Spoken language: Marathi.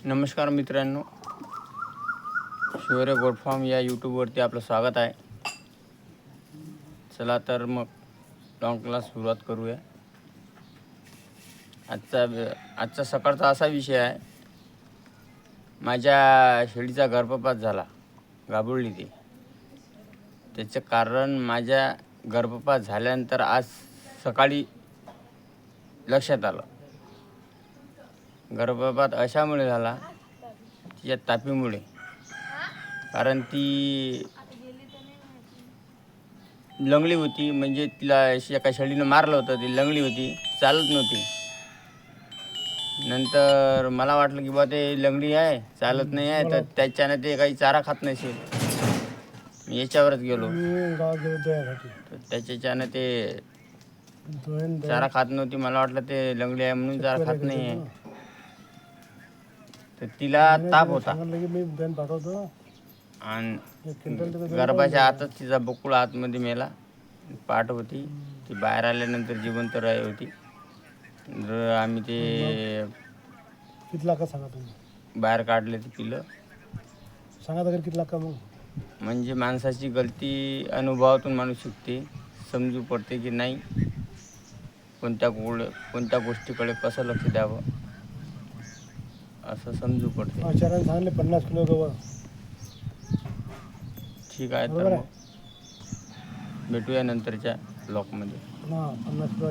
नमस्कार मित्रांनो, शौर्य गोट फार्म या यूट्यूबवरती आपलं स्वागत आहे. चला तर मग लॉंगला सुरुवात करूया. आजचा सकाळचा असा विषय आहे, माझ्या शेळीचा गर्भपात झाला, गाभुरली ती. त्याचं कारण माझ्या गर्भपात झाल्यानंतर आज सकाळी लक्षात आलं. गर्भपात अशामुळे झाला, तिच्या तापीमुळे. कारण ती लंगडी होती, म्हणजे तिला एका शेळीनं मारलं होतं. ती लंगडी होती, चालत नव्हती. नंतर मला वाटलं की बा ते लंगडी आहे, चालत नाही आहे, तर त्याच्यानं ते काही चारा खात नसेल. मी याच्यावरच गेलो, तर त्याच्यानं ते चारा खात नव्हती. मला वाटलं ते लंगडी आहे म्हणून चारा खात नाही आहे. तर तिला ताप होता आणि गर्भाच्या आतच तिचा बकुळा आतमध्ये मेला. पाठ होती ती बाहेर आल्यानंतर जिवंत राही होती. आम्ही ते बाहेर काढले ते पिलं. म्हणजे माणसाची गलती अनुभवातून माणूस शिकते, समजू पडते की नाही कोणत्या गोष्टीकडे कसं लक्ष द्यावं असं समजू पडते. 50 किलो गवळ. ठीक आहे, तर मग भेटूया नंतरच्या ब्लॉकमध्ये. 50 किलो